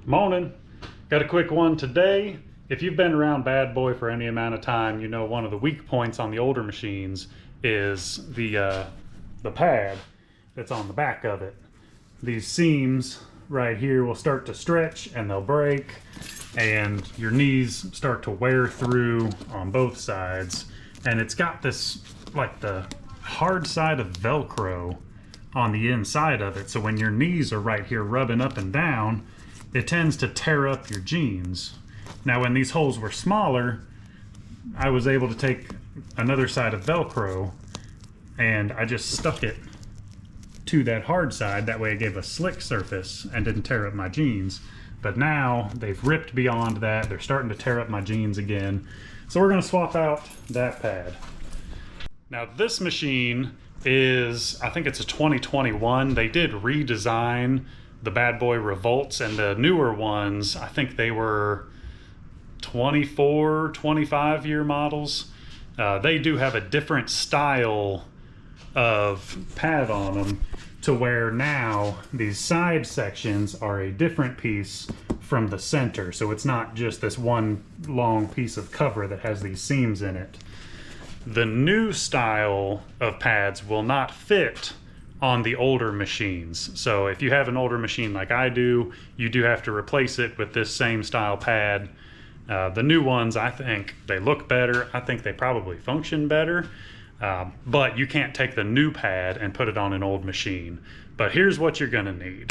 Morning. Got a quick one today. If you've been around Bad Boy for any amount of time, you know one of the weak points on the older machines is the pad that's on the back of it. These seams right here will start to stretch and they'll break, and your knees start to wear through on both sides. And it's got this, like, the hard side of Velcro on the inside of it, so when your knees are right here rubbing up and down, it tends to tear up your jeans. Now when these holes were smaller, I was able to take another side of Velcro and I just stuck it to that hard side. That way it gave a slick surface and didn't tear up my jeans. But now they've ripped beyond that. They're starting to tear up my jeans again. So we're gonna swap out that pad. Now this machine is, I think it's a 2021. They did redesign the Bad Boy Revolts, and the newer ones, I think they were 24, 25 year models. They do have a different style of pad on them, to where now these side sections are a different piece from the center. So it's not just this one long piece of cover that has these seams in it. The new style of pads will not fit on the older machines. So if you have an older machine like I do, you do have to replace it with this same style pad. The new ones, I think they look better. I think they probably function better. But you can't take the new pad and put it on an old machine. But here's what you're gonna need.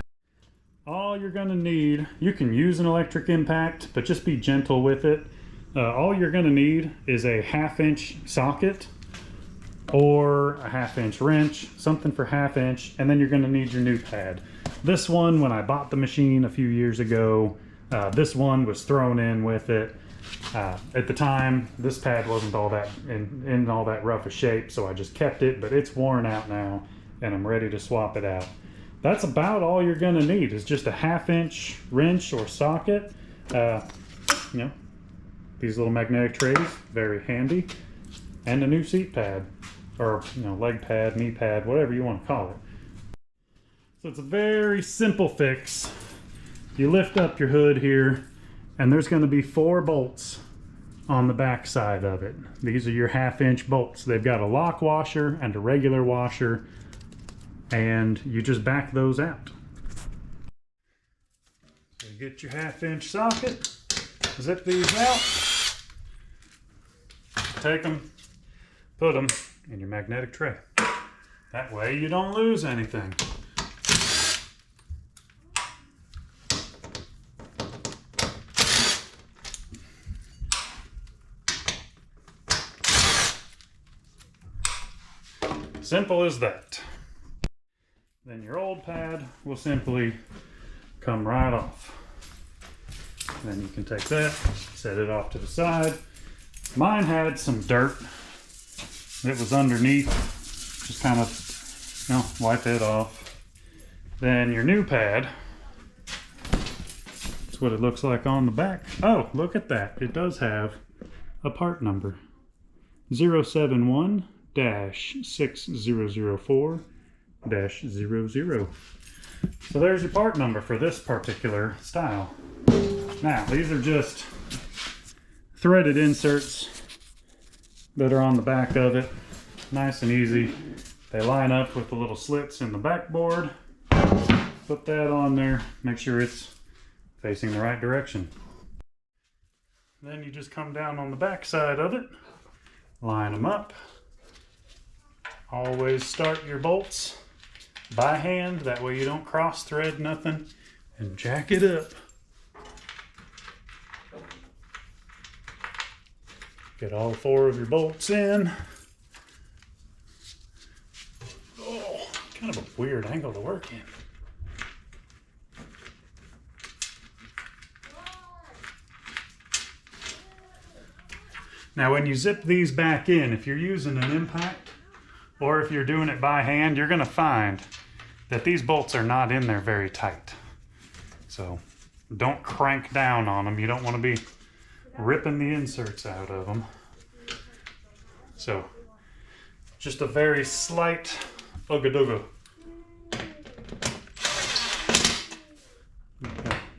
All you're gonna need, you can use an electric impact, but just be gentle with it. All you're gonna need is a 1/2 inch socket or a 1/2 inch wrench, something for 1/2 inch, and then you're gonna need your new pad. This one, when I bought the machine a few years ago, this one was thrown in with it. At the time, this pad wasn't all that in all that rough a shape, so I just kept it, but it's worn out now, and I'm ready to swap it out. That's about all you're gonna need, is just a 1/2 inch wrench or socket. You know, these little magnetic trays, very handy, and a new seat pad, or leg pad, knee pad, whatever you want to call it. So it's a very simple fix. You lift up your hood here, and there's going to be 4 bolts on the back side of it. These are your 1/2 inch bolts. They've got a lock washer and a regular washer, and you just back those out. So you get your 1/2 inch socket, zip these out, take them, put them in your magnetic tray. That way you don't lose anything. Simple as that. Then your old pad will simply come right off. Then you can take that, set it off to the side. Mine had some dirt that was underneath. Just kind of, wipe it off. Then your new pad, that's what it looks like on the back. Oh, look at that. It does have a part number. 071-6004-00. So there's your part number for this particular style. Now, these are just threaded inserts that are on the back of it. Nice and easy. They line up with the little slits in the backboard. Put that on there. Make sure it's facing the right direction. Then you just come down on the back side of it. Line them up. Always start your bolts by hand. That way you don't cross thread nothing. And jack it up. Get all 4 of your bolts in. Oh, kind of a weird angle to work in. Now when you zip these back in, if you're using an impact or if you're doing it by hand, you're gonna find that these bolts are not in there very tight. So don't crank down on them. You don't want to be ripping the inserts out of them. So just a very slight ooga-dooga.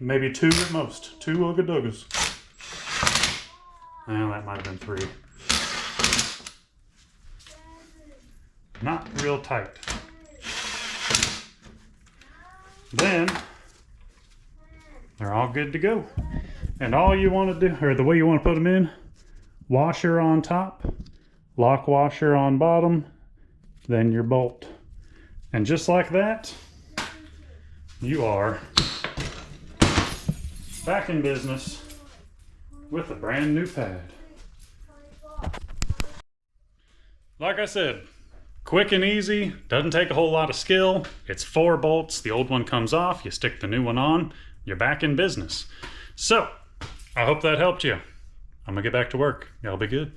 maybe 2 at most. 2 Ugga Duggas. Well, that might have been 3. Not real tight. Then they're all good to go. And all you want to do, or the way you want to put them in, washer on top, lock washer on bottom, then your bolt. And just like that, you are back in business with a brand new pad. Like I said, quick and easy, doesn't take a whole lot of skill. It's 4 bolts, the old one comes off, you stick the new one on, you're back in business. So, I hope that helped you. I'm gonna get back to work. Y'all be good.